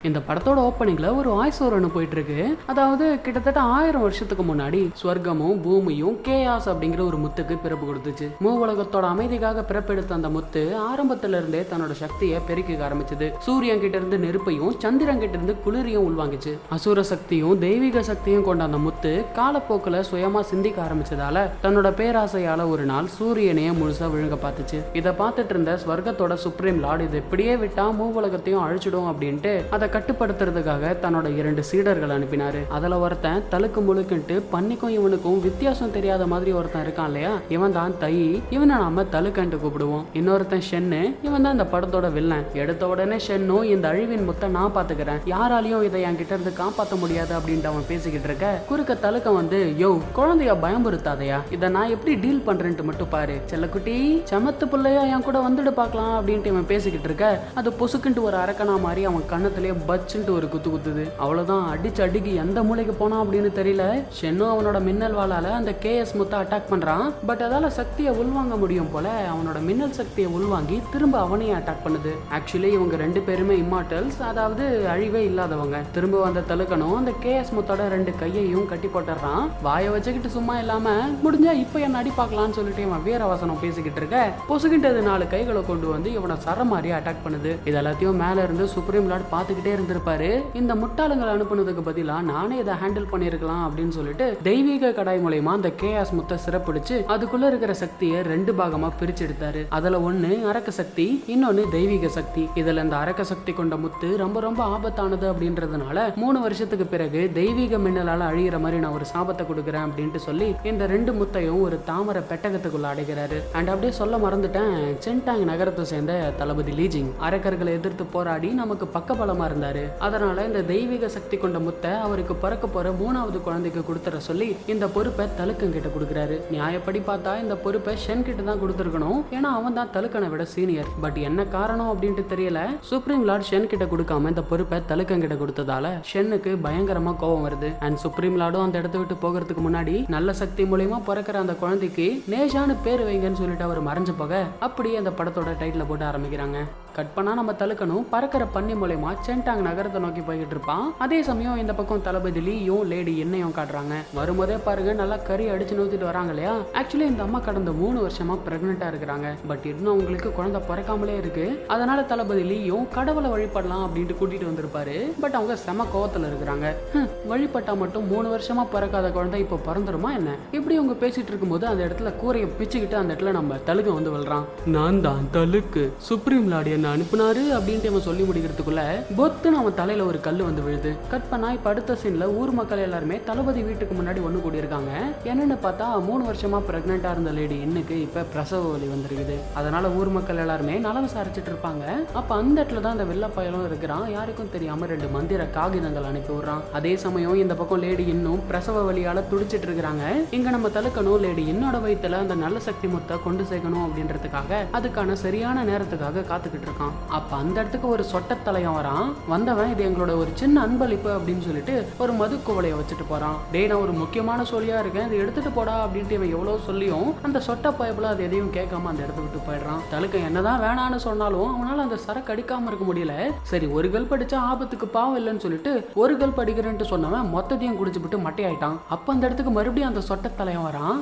இந்த படத்தோட ஓப்பனிங்ல ஒரு வாய்ஸ் ஓவர் ஒன்று போயிட்டு இருக்கு. அதாவது கிட்டத்தட்ட 1000 வருஷத்துக்கு முன்னாடி ஸ்வர்க்கமும் பூமியும் கேயாஸ் அப்படிங்கிற ஒரு முத்துக்கு பிறப்பு கொடுத்துச்சு. மூவுலகத்தோட அமைதிக்காக பிறப்பெடுத்த அந்த முத்து ஆரம்பத்துல இருந்தே தன்னோட சக்தியை பெருக்கிக்க ஆரம்பிச்சது. சூரியன் கிட்ட இருந்து நெருப்பையும் சந்திரன் கிட்ட இருந்து குளிரையும் உள்வாங்கிச்சு. அசுர சக்தியும் தெய்வீக சக்தியும் கொண்ட அந்த முத்து காலப்போக்கில் சுயமா சிந்திக்க ஆரம்பிச்சதால தன்னோட பேராசையால ஒரு நாள் சூரியனையே முழுசா விழுங்க பார்த்துச்சு. இதை பார்த்துட்டு இருந்த ஸ்வர்க்கத்தோட சுப்ரீம் லார்ட் இது இப்படியே விட்டா மூவுலகத்தையும் அழிச்சிடும் அப்படின்ட்டு அதை கட்டுப்படுத்துறதுக்காக தன்னோட 2 சீடர்கள் அனுப்பினாரு. அதுல ஒருத்தன் தலுக்கு முழுக்குன்ட்டு பன்னிக்கும் இவனுக்கும் வித்தியாசம் தெரியாத மாதிரி ஒருத்தன் இருக்கான் இல்லையா, இவன் தான் தை. இவனை நாம தலுக்கன்ட்டு கூப்பிடுவோம். இன்னொருத்தன் ஷென்னு, இவன் தான் இந்த படத்தோட வில்லன். எடுத்த உடனே ஷென்னும் இந்த அழிவின் முத்தை நான் பாத்துக்கிறேன், யாராலையும் இதை என் கிட்ட இருந்து காப்பாற்ற முடியாது அப்படின்ட்டு அவன் பேசிக்கிட்டு இருக்க, குறுக்க தலுக்க வந்து யோ குழந்தைய பயமுறுத்தாதையா, இதை நான் எப்படி டீல் பண்றேன்ட்டு மட்டும் பாரு, செல்லக்குட்டி சமத்து பிள்ளையா என் கூட வந்துட்டு பார்க்கலாம் அப்படின்ட்டு இவன் பேசிக்கிட்டு இருக்க, அது பொசுக்குன்ட்டு ஒரு அரக்கனா மாதிரி அவன் கண்ணத்திலே பச்சுன்ட்டு ஒரு குத்து குத்துது. அவ்வளவுதான், அடிச்சு அடிக்கு எந்த மூளைக்கு போனா அப்படின்னு தெரியல. ஷென்னு அவனோட மின்னல் வாளால அந்த கேஎஸ் முத்தை அட்டாக் பண்றான். பட் அதால சக்தியை உள்வாங்க முடியும் போல அவனோட மின்னல் சக்தியை உள்வாங்கி திரும்ப அவனையே அட்டாக் பண்ணுது. ஆக்சுவலி இவங்க 2 பேருமே இம்மார்டல்ஸ், அதாவது அழிவே இல்லாதவங்க. திரும்ப வந்த தலுக்கணும் அந்த கேஎஸ் முத்தோட 2 கையையும் கட்டி போட்டுறான். வாயை வச்சுக்கிட்டு சும்மா இல்லாம முடிஞ்சா இப்ப என்ன அடி பார்க்கலாம்னு சொல்லிட்டு இவன் வீரவசனம் பேசிக்கிட்டு இருக்க, பொசுகிட்டது 4 கைகளை கொண்டு வந்து இவனை சர மாதிரி அட்டாக் பண்ணுது. இது எல்லாத்தையும் மேல இருந்து சுப்ரீம் லார்ட் பாத்துக்கிட்டே இருந்திருப்பாரு. இந்த முட்டாளங்களை அனுப்புனதுக்கு பதிலா நானே இதை ஹேண்டில் பண்ணிருக்கலாம் அப்படின்னு சொல்லிட்டு தெய்வீக கடாய் மூலமா அந்த கேயாஸ் முத்தை சிறப்பிடிச்சு அதுக்குள்ள இருக்கிற சக்தியை 2 பாகமா பிரிச்சு எடுத்தாரு. அதுல ஒண்ணு அரக்க சக்தி, இன்னொன்னு தெய்வீக சக்தி. இதுல இந்த அரக்க சக்தி கொண்ட முத்து ரொம்ப ரொம்ப ஆபத்தானது அப்படின்றதுனால 3 வருஷத்துக்கு பிறகு தெய்வீக மின்னலால அழியிற மாதிரி நான் ஒரு சாபத்தை கொடுக்குறேன் அப்படின்ட்டு சொல்லி இந்த 2 முத்தையும் ஒரு தாமரை பெட்டகத்துக்குள்ள அடைகிறாரு. அண்ட் அப்படியே சொல்ல மறந்துட்டேன், சென்டாங் நகரத்தை சேர்ந்த தளபதி லீஜிங் அரக்கர்களை எதிர்த்து போராடி நமக்கு பக்கபலமா இருந்தாரு. அதனால இந்த தெய்வீக சக்தி கொண்ட முத்தை அவருக்கு பிறக்க போற 3வது குழந்தைக்கு கொடுத்துற சொல்லி இந்த பொறுப்பை தலுக்கன் கிட்ட கொடுக்குறாரு. நியாயப்படி பார்த்தா இந்த பொறுப்பை ஷென் கிட்ட தான் கொடுத்துருக்கணும், ஏன்னா அவன் தான் தலுக்கனை விட சீனியர். பட் என்ன காரணம் அப்படின்ட்டு தெரியல, சுப்ரீம் லார்ட் ஷென் கிட்ட கொடுக்காம இந்த பொறுப்பை தலுக்கன் கிட்ட கொடுத்ததால ஷென்னுக்கு பயங்கரமா கோபம் வருது. அண்ட் சுப்ரீம் லார்டும் அந்த இடத்த விட்டு போகிறதுக்கு முன்னாடி நல்ல சக்தி மூலமா பிறக்கிற அந்த குழந்தைக்கு நேஷான்னு பேர் வைங்கன்னு சொல்லிட்டு அவர் மறைஞ்சு போக அப்படியே அந்த படத்தோட டைட்டில் போட்டு ஆரம்பிக்கிறாங்க. கட் பண்ணா நம்ம தலுக்கனும் பறக்கிற பண்ணி மூலமா சென்டாங் நகரத்தை நோக்கி போய்கிட்டு இருப்பான். அதே சமயம் இந்த பக்கம் தளபதி லீயும் லேடி என்னையும் காட்டுறாங்க. வரும்போதே பாருங்க நல்லா கறி அடிச்சு நூத்திட்டு வராங்க இல்லையா. ஆக்சுவலி இந்த அம்மா கடந்த 3 வருஷமா பிரெக்னெண்டா இருக்கிறாங்க. பட் இன்னும் அவங்களுக்கு குழந்தை பிறக்காமலே இருக்கு. அதனால தளபதி லீயும் கடவுளை வழிபடலாம் அப்படின்ட்டு கூட்டிட்டு வந்திருப்பாரு. பட் அவங்க செம கோவத்துல இருக்கிறாங்க. வழிபட்டா மட்டும் 3 வருஷமா பிறக்காத குழந்தை இப்போ பிறந்துருமா என்ன? இப்படி அவங்க பேசிட்டு இருக்கும்போது அந்த இடத்துல கூரையை பிச்சுக்கிட்டு அந்த இடத்துல நம்ம தலுக்கு வந்து விழுறான். நான் தான் தலுக்கு, சுப்ரீம் லார்ட் என்ன அனுப்புனாரு அப்படின்ட்டு இவன் சொல்லி முடிக்கிறதுக்குள்ள பொத்துன்னு அவன் தலையில ஒரு கல்லு வந்து விழுது. கட் பண்ணா இப்ப அடுத்த சீன்ல ஊர் மக்கள் எல்லாருமே தளபதி வீட்டுக்கு முன்னாடி ஒண்ணு கூடி இருக்காங்க. என்னன்னு பார்த்தா 3 வருஷமா பிரெக்னெண்டா இருந்த லேடி இன்னைக்கு இப்ப பிரசவ வலி வந்திருக்குது. அதனால ஊர் மக்கள் எல்லாருமே நல விசாரிச்சுட்டு இருப்பாங்க. அப்ப அந்த இடத்துல தான் அந்த வெள்ளப்பயலும் இருக்கிறான். யாருக்கும் தெரியாம 2 மந்திர காகிதங்கள் அனுப்பி விடுறான். அதே சமயம் இந்த பக்கம் லேடி இன்னும் பிரசவ வலியால துடிச்சிட்டு இருக்கிறாங்க. இங்க நம்ம தலுக்கணும் லேடி என்னோட வயித்துல அந்த நல்ல சக்தி முத்தை கொண்டு சேர்க்கணும் அப்படின்றதுக்காக அதுக்கான சரியான நேரத்துக்காக காத்துக்கிட்டு இருக்கான். அப்ப அந்த இடத்துக்கு ஒரு சொட்டத்தலையம் வரான். வந்தவன் இது எங்களோட ஒரு சின்ன அன்பளிப்பு அப்படின்னு சொல்லிட்டு ஒரு மது குவளைய வச்சுட்டு போறான். டே நான் ஒரு முக்கியமான சொல்லியா இருக்கேன், இதை எடுத்துட்டு போடா அப்படின்ட்டு இவன் எவ்வளவு சொல்லியும் அந்த சொட்ட பயப்புல அது எதையும் கேட்காம அந்த இடத்த விட்டு போயிடுறான். தலுக்க என்னதான் வேணான்னு சொன்னாலும் அவனால அந்த சரக்கு அடிக்காம இருக்க முடியல. சரி ஒரு கல் படிச்சா ஆபத்துக்கு பாவம் இல்லைன்னு சொல்லிட்டு ஒரு கல் படிக்கிறேன்ட்டு சொன்னவன் மொத்தத்தையும் குடிச்சுட்டு மட்டையாயிட்டான். அப்ப அந்த இடத்துக்கு மறுபடியும் அந்த சொட்டத்தலையம் வரான்.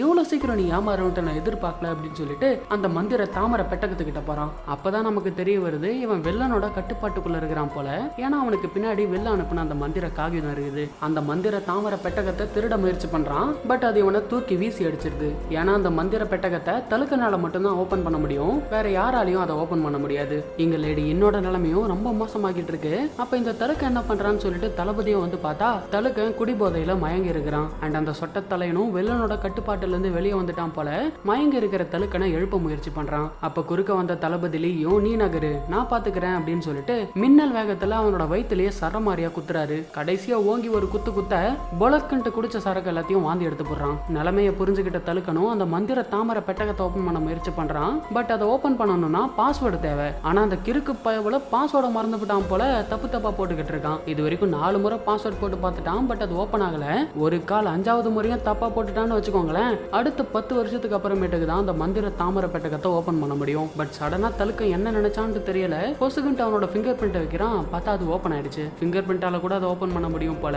இவ்வளவு சீக்கிரம் நீ ஏமாறுன்ட்டு நான் எதிர்பார்க்கல அப்படின்னு சொல்லிட்டு அந்த மந்திர தாமரை பெட்டகத்துக்கிட்ட போறான். அப்பதான் நமக்கு தெரிய வருது இவன் வெள்ளனோட கட்டுப்பாட்டுக்குள்ள இருக்கிறான் போல. ஏன்னா அவனுக்கு பின்னாடி வெள்ள அனுப்புன அந்த மந்திர காகிதம் இருக்குது. அந்த மந்திர தாமரை பெட்டகத்தை திருட முயற்சி பண்றான். பட் அது இவனை தூக்கி வீசி அடிச்சிருது. ஏன்னா அந்த மந்திர பெட்டகத்தை தலுக்கனால மட்டும்தான் ஓபன் பண்ண முடியும், வேற யாராலையும் அதை ஓபன் பண்ண முடியாது. இங்க லேடி என்னோட நிலைமையும் ரொம்ப மோசமாகிட்டு இருக்கு. அப்ப இந்த தலுக்க என்ன பண்றான்னு சொல்லிட்டு தளபதியும் வந்து பார்த்தா தலுக்க குடிபோதையில மயங்கி இருக்கிறான். அண்ட் அந்த சொட்ட தலையனும் வெள்ளனோட கட்டுப்பாட்டுல இருந்து வெளியே வந்துட்டான் போல. மயங்கி இருக்கிற தலுக்கனை எழுப்ப முயற்சி பண்றான். அப்ப குறுக்க வந்த தளபதிலையும் நீ நகரு நான் பாத்துக்கிறேன் அப்படின்னு சொல்லிட்டு மின்னல் வேகத்துல அவனோட வயிற்றுலயே சரமாரியா குத்துறாரு. கடைசியா ஓங்கி ஒரு குத்து குத்த பொலக்குன்ட்டு குடிச்ச சரக்கு எல்லாத்தையும் வாந்தி எடுத்து போடுறான். நிலைமையை புரிஞ்சுக்கிட்ட தலுக்கணும் அந்த மந்திர தாமரை பெட்டகத்தை ஓபன் பண்ண முயற்சி பண்றான். பட் அதை ஓபன் பண்ணணும்னா பாஸ்வேர்டு தேவை. ஆனா அந்த கிறுக்கு பயவுல பாஸ்வேர்டை மறந்து விட்டான் போல தப்பு தப்பா போட்டுக்கிட்டு இருக்கான். இது வரைக்கும் 4 முறை பாஸ்வேர்ட் போட்டு பார்த்துட்டான். பட் அது ஓபன் ஆகல. ஒரு கால் 5வது முறையும் தப்பா போட்டுட்டான்னு வச்சுக்கோங்களேன். அடுத்த 10 வருஷத்துக்கு அப்புறமேட்டுக்கு தான் அந்த மந்திர தாமரை பெட்டகத்தை ஓபன் பண்ண முடியும். பட் சடனா தலுக்க என்ன நினைச்சான்னு தெரியல, பொசுகுன்ட்டு அவனோட ஃபிங்கர் பிரிண்ட் வைக்கிறான். பார்த்தா அது ஓப்பன் ஆயிடுச்சு. ஃபிங்கர் பிரிண்டால கூட அதை ஓப்பன் பண்ண முடியும் போல.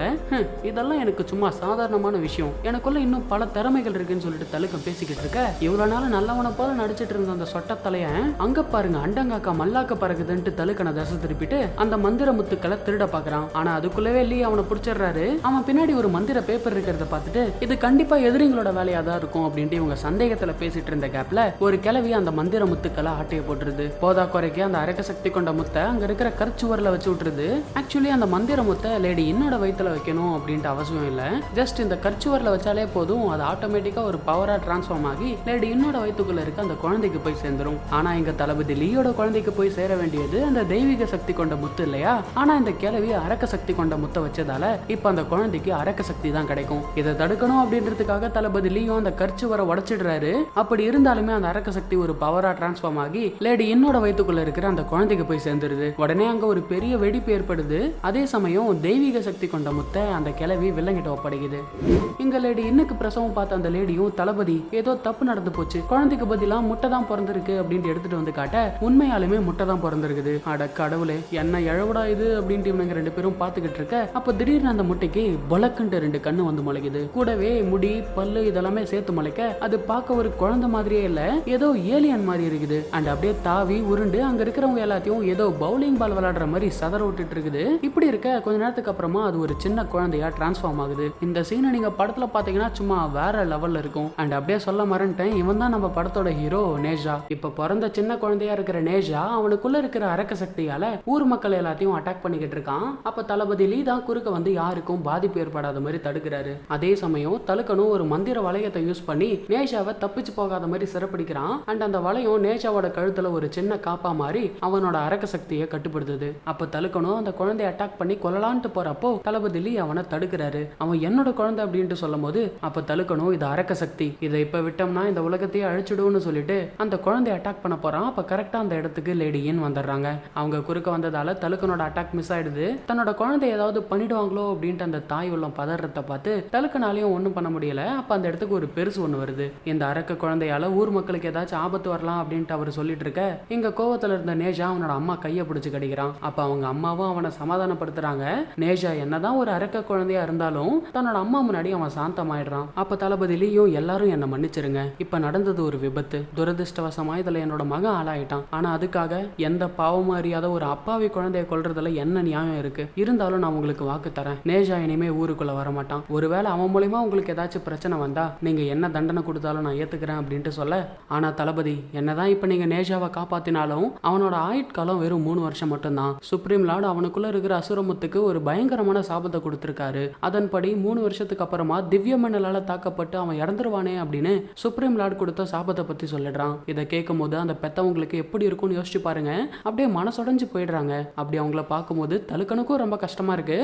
இதெல்லாம் எனக்கு சும்மா சாதாரணமான விஷயம், எனக்குள்ள இன்னும் பல திறமைகள் இருக்குன்னு சொல்லிட்டு தலுக்கம் பேசிக்கிட்டு இருக்க, இவ்வளவு நாள் நல்லவனை போல நடிச்சிட்டு இருந்த அந்த சொட்ட தலையன் அங்க பாருங்க அண்டங்காக்கா மல்லாக்க பறக்குதுன்ட்டு தலுக்கனை தசை திருப்பிட்டு அந்த மந்திர முத்துக்களை திருட பாக்குறான். ஆனா அதுக்குள்ளவே லீ அவனை பிடிச்சிடுறாரு. அவன் பின்னாடி ஒரு மந்திர பேப்பர் இருக்கிறத பார்த்துட்டு இது கண்டிப்பா எதிரிங்களோட வேலையா தான் இருக்கும் அப்படின்ட்டு இவங்க சந்தேகத்துல பேசிட்டு இருந்த கேப்ல ஒரு கிழவி அந்த மந்திர முத்துக்களை ஆட்டைய போட்டுருது. போதா குறைக்கு அந்த அரக்க சக்தி கொண்ட முத்தை அங்க இருக்கிற கற்சுவர்ல வச்சு விட்டுருது. ஆக்சுவலி அந்த மந்திர முத்தை லேடி இன்னோட வயிற்றுல வைக்கணும் அப்படின்ட்டு அவசியம் இல்ல, ஜஸ்ட் இந்த கற்சுவர்ல வச்சாலே போதும், அது ஆட்டோமேட்டிக்கா ஒரு பவரா டிரான்ஸ்ஃபார்ம் ஆகி லேடி இன்னோட வயிற்றுக்குள்ள இருக்க அந்த குழந்தைக்கு போய் சேர்ந்துரும். ஆனா இங்க தளபதி லீயோட குழந்தைக்கு போய் சேர வேண்டியது அந்த தெய்வீக சக்தி கொண்ட முத்து இல்லையா? ஆனா இந்த கிழவி அரக்க சக்தி கொண்ட முத்தை வச்சதால இப்ப அந்த குழந்தைக்கு அரக்க சக்தி தான் கிடைக்கும். இதை தடுக்கணும் அப்படின்றதுக்காக தளபதி லீயும் அந்த கற்சுவரை உடைச்சிடுறாரு. அப்படி இருந்தாலுமே அந்த அரக்க சக்தி ஒரு பவரா டிரான்ஸ்ஃபார்ம் ஆகி லேடி இன்னோட வயிற்றுக்குள்ள இருக்கிற அந்த குழந்தைக்கு போய் சேர்ந்துருது. உடனே அங்க ஒரு பெரிய வெடிப்பு ஏற்படுது. அதே சமயம் தெய்வீக சக்தி கொண்ட முத்தை அந்த கிழவி வில்லங்கிட்ட ஒப்படைக்குது. இங்க லேடி இன்னுக்கு பிரசவம் பார்த்த அந்த லேடியும் தளபதி ஏதோ தப்பு நடந்து போச்சு, குழந்தைக்கு பதிலா முட்டை தான் பிறந்திருக்கு அப்படின்ட்டு எடுத்துட்டு வந்து காட்ட உண்மையாலுமே முட்டை தான் பிறந்திருக்குது. அட கடவுளே, என்ன எழவுடா இது அப்படின்ட்டு இவங்க ரெண்டு பேரும் பாத்துக்கிட்டு இருக்க, அப்ப திடீர்னு அந்த முட்டைக்கு பொலக்குன்ட்டு ரெண்டு கண்ணு வந்து முளைக்குது. கூடவே முடி பல்லு இதெல்லாமே சேர்த்து முளைக்க அது பார்க்க ஒரு குழந்தை மாதிரியே இல்ல, ஏதோ ஏலியன் மாதிரி இருக்குது. அண்ட் அப்படியே தாவி உருண்டு அங்க இருக்கிறவங்க எல்லாத்தையும் ஏதோ பவுலிங் பால் விளையாடுற மாதிரி சதற விட்டுட்டு இருக்குது. இப்படி இருக்க கொஞ்ச நேரத்துக்கு அப்புறமா அது ஒரு சின்ன குழந்தையா டிரான்ஸ்ஃபார்ம் ஆகுது. இந்த சீனை நீங்க படத்துல பாத்தீங்கன்னா சும்மா வேற லெவல்ல இருக்கும். அண்ட் அப்படியே சொல்ல மறந்துட்டேன், இவன் தான் நம்ம படத்தோட ஹீரோ நேஜா. இப்ப பிறந்த சின்ன குழந்தையா இருக்கிற நேஜா அவனுக்குள்ள இருக்கிற அரக்க சக்தியால ஊர் மக்கள் எல்லாத்தையும் அட்டாக் பண்ணிக்கிட்டு இருக்கான். அப்ப தளபதி லீ தான் குறுக்க வந்து யாருக்கும் பாதிப்பு ஏற்படாத மாதிரி தடுக்கிறாரு. அதே சமயம் தலுக்கனும் ஒரு மந்திர வளையத்தை யூஸ் பண்ணி நேஜாவை தப்பிச்சு போகாத மாதிரி சிறப்பிடிக்கிறான். அண்ட் அந்த வளையம் நேஜாவோட கழுத்துல ஒரு சின்ன காப்பா மாதிரி அவனோட அரக்க சக்தியை கட்டுப்படுத்துது. அப்ப தலுக்கனும் அந்த குழந்தைய அட்டாக் பண்ணி கொல்லலான்ட்டு போறப்போ தளபதி லீ அவனை தடுக்கிறாரு. அவன் என்னோட குழந்தை அப்படின்ட்டு சொல்லும் போது அப்ப தலுக்கனும் இது அரக்க சக்தி, இதை இப்ப விட்டோம்னா இந்த உலகத்தையே அழிச்சிடும்னு சொல்லிட்டு அந்த குழந்தைய அட்டாக் பண்ண போறான். அப்ப கரெக்டா அந்த இடத்துக்கு லேடியின் வந்துடுறாங்க. அவங்க குறுக்க வந்ததால தலுக்கனோட அட்டாக் மிஸ் ஆயிடுது. தன்னோட குழந்தை ஏதாவது பண்ணிடுவாங்களோ அப்படின்ட்டு அந்த தாய் உள்ளம் பதறத்தை பார்த்து தலுக்கனாலையும் ஒன்றும் பண்ண முடியல. அப்ப அந்த இடத்துக்கு ஒரு பெருசு ஒன்று வருது. இந்த அரக்க குழந்தையால ஊர் மக்களுக்கு ஏதாச்சும் ஆபத்து வரலாம் அப்படின்ட்டு அவர் சொல்லிட்டு இருக்க, இங்க கோவத்துல இருந்த நேஜா அவனோட அம்மா கையை பிடிச்சு கடிக்கிறான். அப்ப அவங்க அம்மாவும் அவனை சமாதானப்படுத்துறாங்க. நேஜா என்னதான் ஒரு அரக்க குழந்தையா இருந்தாலும் தன்னோட அம்மா முன்னாடி அவன் சாந்தமாயிடுறான். அப்ப தளபதி லீயும் எல்லாரும் என்ன மன்னிச்சிருங்க, இப்ப நடந்தது ஒரு விபத்து, துரதிருஷ்டவசமா இதுல என்னோட மகன் ஆளாயிட்டான். ஆனா அதுக்காக எந்த பாவமும் அறியாத ஒரு அப்பாவி குழந்தைய கொல்றதுல என்ன நியாயம் இருக்கு? இருந்தாலும் நான் உங்களுக்கு வாக்கு தரேன், நேஜா இனிமே ஊருக்குள்ள வரமாட்டான். ஒருவேளை அவன் மூலியமா உங்களுக்கு ஏதாச்சும் பிரச்சனை வந்தா நீங்க என்ன தண்டனை கொடுத்தாலும் நான் ஏத்துக்கிறேன் அப்படின்ட்டு சொல்ல, ஆனா தளபதி என்னதான் இப்ப நீங்க நேஜாவை காப்பாத்தினாலும் அவனோட ஆயுட்காலம் வெறும் 3 வருஷம் மட்டும்தான். சுப்ரீம் லார்டு அவனுக்குள்ள இருக்கிற அசுரமுத்துக்கு ஒரு பயங்கரமான சாபத்தை கொடுத்திருக்காரு. அதன்படி 3 வருஷத்துக்கு அப்புறமா திவ்ய மன்னலால தாக்கப்பட்டு அவன் இறந்துருவானே அப்படின்னு சுப்ரீம் லார்டு கொடுத்த சாபத்தை பத்தி சொல்லிடுறான். இதை கேட்கும் போது அந்த பெத்தவங்களுக்கு எப்படி இருக்கும்னு யோசிச்சு பாருங்க. அப்படியே மனசுடைஞ்சு போயிடுறாங்க. அப்படி அவங்கள பார்க்கும்போது தலுக்கனுக்கும் ரொம்ப கஷ்டமா இருக்கு.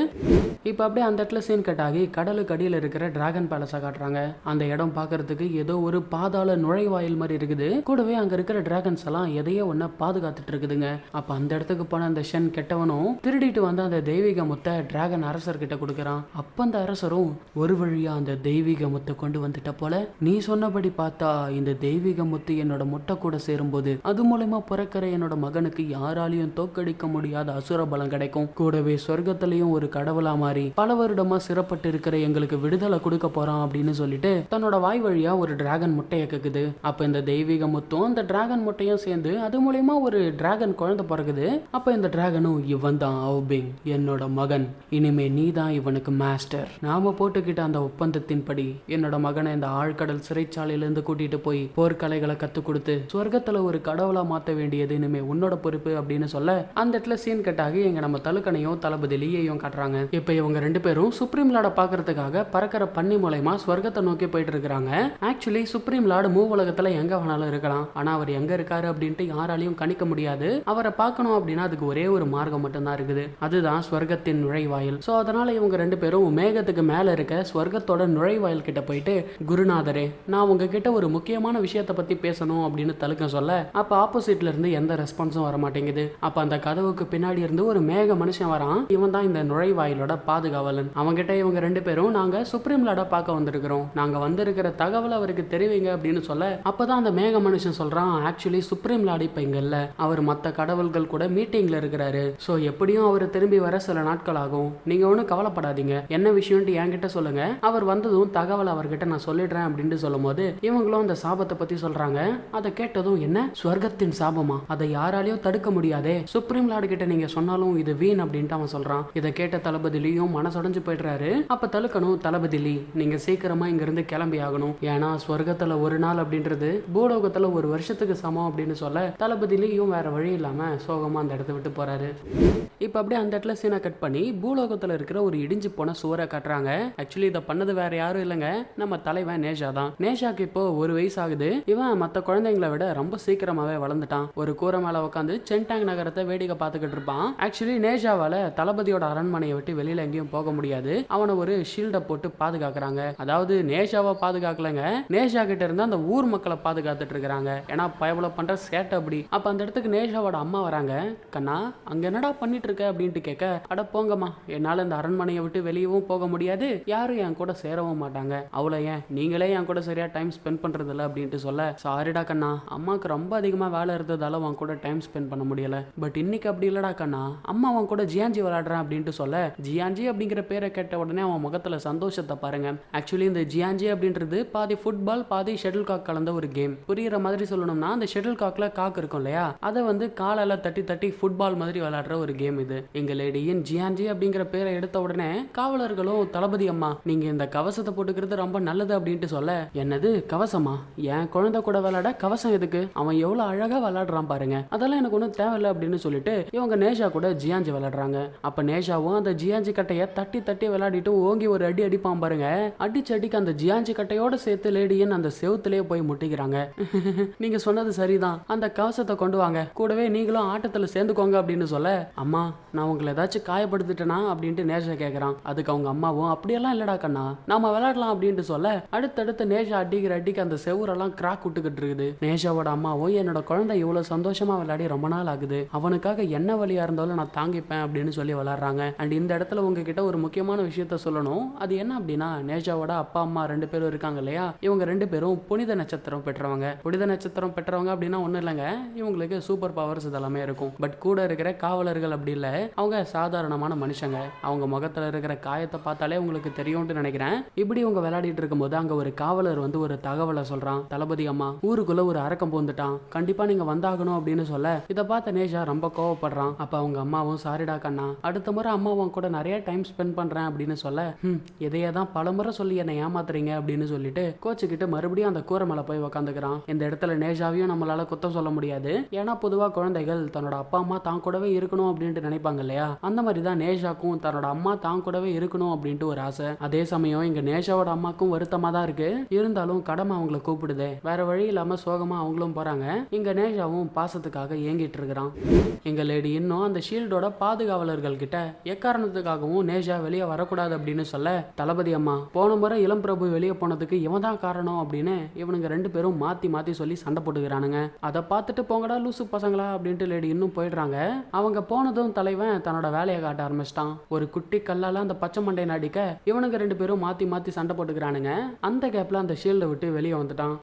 இப்ப அப்படியே அந்த இடத்துல சீன் கட் ஆகி கடலுக்கு அடியில் இருக்கிற டிராகன் பேலஸை காட்டுறாங்க. அந்த இடம் பார்க்கறதுக்கு ஏதோ ஒரு பாதாள நுழைவாயில் மாதிரி இருக்குது. கூடவே அங்க இருக்கிற டிராகன்ஸ் எல்லாம் எதையோ ஒன்ன பாதுகாத்துட்டு இருக்குதுங்க. அப்ப அந்த இடத்துக்கு போன அந்த ஷென் கெட்டவனும் திருடிட்டு வந்து அந்த தெய்வீக முத்தை டிராகன் அரசர் கிட்ட கொடுக்கறான். அப்ப அந்த அரசரும் ஒரு வழியா அந்த தெய்வீக முத்தை கொண்டு வந்துட்ட போல, நீ சொன்னபடி பார்த்தா இந்த தெய்வீக முத்து என்னோட முட்டை கூட சேரும்போது அது மூலமா பிறக்கிற என்னோட மகனுக்கு யாராலையும் தோக்கடிக்க முடியாத அசுர பலம் கிடைக்கும். கூடவே சொர்க்கத்திலையும் ஒரு கடவுளா மாறி பல வருடமா சிறப்பட்டு இருக்கிற எங்களுக்கு விடுதலை கொடுக்க போறான் அப்படின்னு சொல்லிட்டு தன்னோட வாய் வழியா ஒரு டிராகன் முட்டையை கேக்குது. அப்ப இந்த தெய்வீக முத்தும் அந்த டிராகன் முட்டையும் சேர்ந்து அது மூலமா ஒரு டிராகன் குழந்தை பிறகுது. அப்ப இந்த டிராகனும் இவன் தான் அவுபிங், என்னோட மகன், இனிமே நீ தான் இவனுக்கு மாஸ்டர். நாம போட்டுக்கிட்ட அந்த ஒப்பந்தத்தின்படி என்னோட மகனை இந்த ஆழ்கடல் சிறைச்சாலையிலிருந்து கூட்டிட்டு போய் போர்க்கலைகளை கத்து கொடுத்து சொர்க்கத்துல ஒரு கடவுளா மாத்த வேண்டியது இனிமே உன்னோட பொறுப்பு அப்படின்னு சொல்ல, அந்த இடத்துல சீன் கட் ஆகி எங்க நம்ம தலுக்கனையும் தளபதி லீயையும் காட்டுறாங்க. இப்ப இவங்க ரெண்டு பேரும் சுப்ரீம் லார்ட பாக்குறதுக்காக பறக்கிற பன்னி மூலமா சொர்க்கத்தை நோக்கி போயிட்டு இருக்காங்க. ஆக்சுவலி சுப்ரீம் லார்டு மூவுலகத்துல எங்க வேணாலும் இருக்கலாம். ஆனா அவர் எங்க இருக்காரு அப்படின்ட்டு யாராலையும் கணிக்க முடியாது. அவரை பார்க்கணும் அப்படின்னா அதுக்கு ஒரே ஒரு மார்க்கம் மட்டும் தான் இருக்குது, அதுதான் சொர்க்கத்தின் நுழைவாயில். சோ அதனால இவங்க ரெண்டு பேரும் மேகத்துக்கு மேல இருக்க சொர்க்கத்தோட நுழைவாயில் கிட்ட போயிட்டு, குருநாதரே நான் உங்ககிட்ட ஒரு முக்கியமான விஷயத்தை பத்தி பேசணும் அப்படின்னு தலுக்க சொல்ல, அப்ப ஆப்போசிட்ல இருந்து எந்த ரெஸ்பான்ஸும் வர மாட்டேங்குது. அப்ப அந்த கதவுக்கு பின்னாடி இருந்து ஒரு மேக மனுஷன் வரான். இவன் தான் இந்த நுழைவாயிலோட பாதுகாவலன். அவங்கிட்ட இவங்க ரெண்டு பேரும் நாங்க சுப்ரீம் லார்ட பார்க்க வந்திருக்கிறோம், நாங்க வந்திருக்கிற தகவல் அவருக்கு தெரிவிங்க அப்படின்னு சொல்ல, அப்பதான் அந்த மேக மனுஷன் சொல்றான், ஆக்சுவலி சுப்ரீம் லார்டு இப்ப இங்க இல்ல, அவர் மத்த கடவுள்கள் கூட மீட்டிங்ல இருக்கிறாரு. சோ எப்படியும் அவர் திரும்பி வர சில நாட்கள் ஆகும். நீங்க ஒன்றும் கவலைப்படாதீங்க, என்ன விஷயம்னு என்கிட்ட சொல்லுங்க, அவர் வந்ததும் தகவல் அவர்கிட்ட நான் சொல்லிடுறேன் அப்படின்ட்டு சொல்லும் போது இவங்களும் அந்த சாபத்தை பத்தி சொல்றாங்க. அதை கேட்டதும், என்ன ஸ்வர்க்கத்தின் சாபமா, அதை யாராலையும் தடுக்க முடியாதே, சுப்ரீம் லார்டு கிட்ட நீங்க சொன்னாலும் இது வீண் அப்படின்ட்டு அவன் சொல்றான். இதை கேட்ட தளபதிலையும் மனசுடைஞ்சு போயிடுறாரு. அப்ப தடுக்கணும், தளபதிலி நீங்க சீக்கிரமா இங்க இருந்து கிளம்பி ஆகணும், ஏன்னா ஸ்வர்க்கத்துல ஒரு நாள் அப்படின்றது பூலோகத்துல ஒரு வருஷத்துக்கு சமம் அப்படின்னு சொல்ல தளபதிலையும் வேற வழி இல்லாம சோகமா அந்த இடத்த விட்டு போறாரு. இப்ப அப்படியே அந்த இடத்துல சீனை கட் பண்ணி பூலோகத்துல இருக்கிற ஒரு இடிஞ்சு போன சுவரை கட்டுறாங்க. ஆக்சுவலி இதை பண்ணது வேற யாரும் இல்லைங்க, நம்ம தலைவன் நேஷா தான். நேஷாக்கு இப்போ 1 வயசு ஆகுது. இவன் மற்ற குழந்தைங்களை விட ரொம்ப சீக்கிரமாவே வளர்ந்துட்டான். ஒரு கூரை மேல உட்காந்து சென்டாங் நகரத்தை வேடிக்கை பார்த்துக்கிட்டு இருப்பான். ஆக்சுவலி நேஷாவால தளபதியோட அரண்மனையை விட்டு வெளியில எங்கேயும் போக முடியாது. அவனை ஒரு ஷீல்டை போட்டு பாதுகாக்கிறாங்க. அதாவது நேஷாவை பாதுகாக்கலங்க, நேஷா கிட்ட இருந்து அந்த ஊர் மக்களை பாதுகாத்துட்டு இருக்காங்க. ஏன்னா பயபுல பண்ற சேட்டை அப்படி. அப்ப அந்த இடத்துக்கு நேஷாவோட அம்மா வராங்க. கண்ணா அங்க என்னடா பண்ணிட்டு இருக்க அப்படின்ட்டு கேட்க, அட போங்கம்மா, என்னால இந்த அரண்மனையை விட்டு வெளியவும் போக முடியாது, யாரும் என் கூட சேரவும் மாட்டாங்க, அவ்வளோ ஏன் நீங்களே என் கூட சரியா டைம் ஸ்பெண்ட் பண்றது இல்லை அப்படின்ட்டு சொல்ல, சாரிடா கண்ணா, அம்மாவுக்கு ரொம்ப அதிகமா வேலை இருந்ததால அவன் கூட டைம் ஸ்பெண்ட் பண்ண முடியல, பட் இன்னைக்கு அப்படி இல்லடா கண்ணா, அம்மா அவன் கூட ஜியான்ஜி விளையாடுறேன் அப்படின்ட்டு சொல்ல, ஜியான்ஜி அப்படிங்கிற பேரை கேட்ட உடனே அவன் முகத்துல சந்தோஷத்தை பாருங்க. ஆக்சுவலி இந்த ஜியான்ஜி அப்படின்றது பாதி ஃபுட்பால் பாதி ஷட்டில் காக் கலந்த ஒரு கேம். புரியுற மாதிரி சொல்லணும்னா, அந்த ஷட்டில் காக்ல காக்கு இருக்கும் இல்லையா, அதை வந்து காலால தட்டி தட்டி ஃபுட்பால் மாதிரி விளையாடுற ஒரு கேம் இது. எங்க லேடியின் ஜியான்ஜி அப்படிங்கிற பேரை எடுத்த உடனே காவலர்களும், தளபதி அம்மா நீங்க இந்த கவசத்தை போட்டுக்கிறது ரொம்ப நல்லது அப்படின்ட்டு சொல்ல, என்னது கவசமா, என் குழந்தை கூட விளையாட கவசம் எதுக்கு, அவன் எவ்வளவு அழகா விளையாடுறான் பாருங்க, அதெல்லாம் எனக்கு ஒன்றும் தேவையில்லை அப்படின்னு சொல்லிட்டு இவங்க நேஷா கூட ஜியான்ஜி விளையாடுறாங்க. அப்ப நேஷாவும் அந்த ஜியான்ஜி கட்டையை தட்டி தட்டி விளையாடிட்டு ஓங்கி ஒரு அடி அடிப்பான் பாருங்க. அடிச்சு அடிக்க அந்த ஜியான்ஜி கட்டையோட சேர்த்து லேடியன் அந்த செவுத்திலே போய் முட்டிக்கிறாங்க. நீங்க சொன்னது சரிதான், அந்த கவசத்தை கொண்டு வாங்க, கூடவே நீங்களும் ஆட்டத்துல சேர்ந்துக்கோங்க அப்படின்னு சொல்ல, அம்மா நான் உங்களை ஏதாச்சும் காயப்படுத்திட்டேனா அப்படின்ட்டு நேஷா கேட்கறான். அதுக்கு அவங்க அம்மாவும், அப்படியெல்லாம் இல்லடா கண்ணா, நாம விளையாடலாம் அப்படின்ட்டு சொல்ல, அடுத்தடுத்து நேஷா அடிக்கிற அடிக்கு அந்த செவுரெல்லாம் கிராக் விட்டுக்கிட்டு இருக்குது. நேஷாவோட அம்மாவும், என்னோட குழந்தை இவ்வளவு சந்தோஷமா விளையாடி ரொம்ப நாள் ஆகுது, அவனுக்காக என்ன வழியா இருந்தாலும் நான் தாங்கிப்பேன் அப்படின்னு சொல்லி விளையாடுறாங்க. அண்ட் இந்த இடத்துல உங்ககிட்ட ஒரு முக்கியமான விஷயத்த சொல்லணும். அது என்ன அப்படின்னா, நேஷாவோட அப்பா அம்மா 2 பேரும் இருக்காங்க இல்லையா, இவங்க 2 பேரும் புனித நட்சத்திரம் பெற்றவங்க. புனித நட்சத்திரம் பெற்றவங்க அப்படின்னா ஒன்றும் இல்லைங்க, இவங்களுக்கு சூப்பர் பவர்ஸ் இதெல்லாமே இருக்கும். பட் கூட இருக்கிற காவலர்கள் அப்படி இல்லை, அவங்க சாதாரணமான மனுஷங்க. அவங்க முகத்துல இருக்கிற காயத்தை பார்த்தாலே உங்களுக்கு தெரியும்னு நினைக்கிறேன். இப்படி இவங்க விளையாடிட்டு இருக்கும்போது அங்க ஒரு காவலர் வந்து ஒரு தகவலை சொல்றான். தளபதி அம்மா, ஊருக்குள்ள ஒரு அரக்கம் பூந்துட்டான், கண்டிப்பா நீங்க வந்தாகணும் அப்படின்னு சொல்ல, இதை பார்த்த நேஷா ரொம்ப கோவப்படுறான். அப்ப அவங்க அம்மாவும், சாரிடா கண்ணா, அடுத்த முறை அம்மாவும் கூட நிறைய டைம் ஸ்பெண்ட் பண்றேன் அப்படின்னு சொல்ல, இதையே தான் பலமுறை சொல்லி என்னை ஏமாத்துறீங்க அப்படின்னு சொல்லிட்டு கோச்சுக்கிட்டு மறுபடியும் அந்த கூரை மேல போய் உக்காந்துக்கிறான். இந்த இடத்துல நேஷாவையும் நம்மளால குத்தம் சொல்ல முடியாது. ஏன்னா பொதுவா குழந்தைகள் தன்னோட அப்பா அம்மா தான் கூடவே இருக்கணும் அப்படின்ட்டு நினைப்பாங்க இல்லையா, அந்த மாதிரி தான் நேஷாக்கும் தன்னோட அம்மா தான் கூடவே இருக்கணும் அப்படின்ட்டு ஒரு ஆசை. அதே சமயம் இங்க நேஷாவோட அம்மாக்கும் வருத்தமா தான் இருக்கு, இருந்தாலும் கடமை அவங்களை கூப்பிடுதே, வேற வழி இல்லாம சோகமா அவங்களும் போறாங்க. இங்க நேஷாவும் பாசத்துக்காக ஏங்கிட்டு இருக்கிறான். எங்க லேடி இன்னும் அந்த ஷீல்டோட பாதுகாவலர்கள் கிட்ட எக்காரணத்துக்காகவும் நேஷா வெளியே வரக்கூடாது அப்படின்னு சொல்ல, தளபதி அம்மா, போன முறை இளம் பிரபு வெளியே போனதுக்கு இவன் தான் காரணம் அப்படின்னு இவனுங்க 2 பேரும் மாத்தி மாத்தி சொல்லி சண்டை போட்டுக்கிறானுங்க. அதை பார்த்துட்டு போங்கடா லூசு பசங்களா அப்படின்ட்டு லேடி இன்னும் போயிடுறாங்க. அவங்க போனதும் தலைவன் தன்னோட வேலையை காட்ட ஆரம்பிச்சிட்டான். ஒரு குட்டி கல்லால அந்த பச்சை மண்டையை அடிக்க இவனுங்க 2 பேரும் மாத்தி மாத்தி சண்டை போட்டுக்கிறானுங்க. அந்த கேப்ல அந்த ஷீல்டை விட்டு வெளியே வந்துட்டான்.